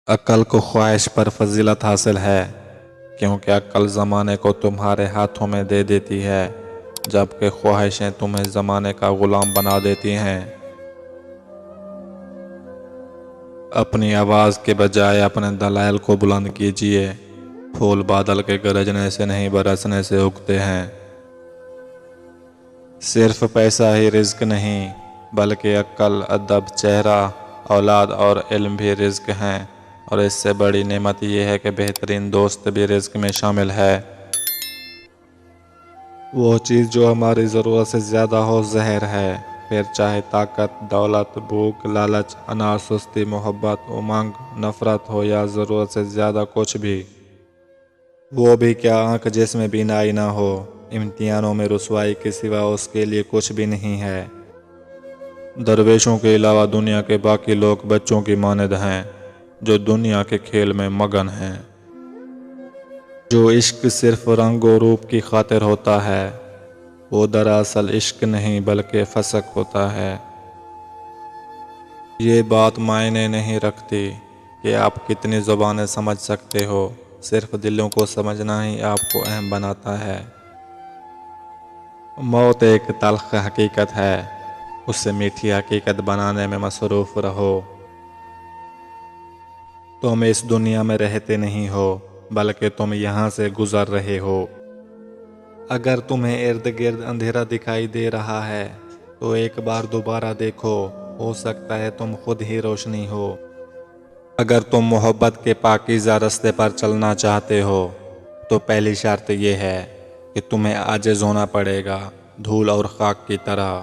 عقل کو خواہش پر فضیلت حاصل ہے، کیونکہ عقل زمانے کو تمہارے ہاتھوں میں دے دیتی ہے، جبکہ خواہشیں تمہیں زمانے کا غلام بنا دیتی ہیں۔ اپنی آواز کے بجائے اپنے دلائل کو بلند کیجیے۔ پھول بادل کے گرجنے سے نہیں برسنے سے اگتے ہیں۔ صرف پیسہ ہی رزق نہیں، بلکہ عقل، ادب، چہرہ، اولاد اور علم بھی رزق ہیں، اور اس سے بڑی نعمت یہ ہے کہ بہترین دوست بھی رزق میں شامل ہے۔ وہ چیز جو ہماری ضرورت سے زیادہ ہو زہر ہے، پھر چاہے طاقت، دولت، بھوک، لالچ، اناج، سستی، محبت، امنگ، نفرت ہو یا ضرورت سے زیادہ کچھ بھی۔ وہ بھی کیا آنکھ جس میں بینائی نہ ہو، امتحانوں میں رسوائی کے سوا اس کے لیے کچھ بھی نہیں ہے۔ درویشوں کے علاوہ دنیا کے باقی لوگ بچوں کی مانند ہیں، جو دنیا کے کھیل میں مگن ہیں۔ جو عشق صرف رنگ و روپ کی خاطر ہوتا ہے، وہ دراصل عشق نہیں بلکہ فسق ہوتا ہے۔ یہ بات معنی نہیں رکھتی کہ آپ کتنی زبانیں سمجھ سکتے ہو، صرف دلوں کو سمجھنا ہی آپ کو اہم بناتا ہے۔ موت ایک تلخ حقیقت ہے، اسے میٹھی حقیقت بنانے میں مصروف رہو۔ تم اس دنیا میں رہتے نہیں ہو، بلکہ تم یہاں سے گزر رہے ہو۔ اگر تمہیں ارد گرد اندھیرا دکھائی دے رہا ہے تو ایک بار دوبارہ دیکھو، ہو سکتا ہے تم خود ہی روشنی ہو۔ اگر تم محبت کے پاکیزہ راستے پر چلنا چاہتے ہو تو پہلی شرط یہ ہے کہ تمہیں عاجز ہونا پڑے گا، دھول اور خاک کی طرح۔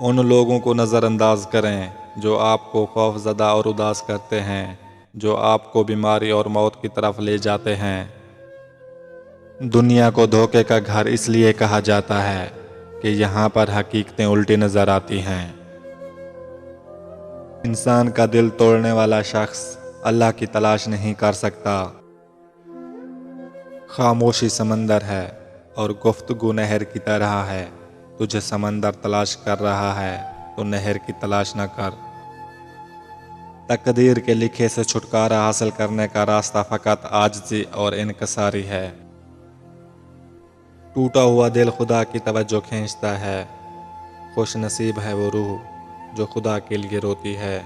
ان لوگوں کو نظر انداز کریں جو آپ کو خوف زدہ اور اداس کرتے ہیں، جو آپ کو بیماری اور موت کی طرف لے جاتے ہیں۔ دنیا کو دھوکے کا گھر اس لیے کہا جاتا ہے کہ یہاں پر حقیقتیں الٹی نظر آتی ہیں۔ انسان کا دل توڑنے والا شخص اللہ کی تلاش نہیں کر سکتا۔ خاموشی سمندر ہے اور گفتگو نہر کی طرح ہے۔ تجھے سمندر تلاش کر رہا ہے تو نہر کی تلاش نہ کر۔ تقدیر کے لکھے سے چھٹکارا حاصل کرنے کا راستہ فقط عاجزی اور انکساری ہے۔ ٹوٹا ہوا دل خدا کی توجہ کھینچتا ہے۔ خوش نصیب ہے وہ روح جو خدا کے لیے روتی ہے۔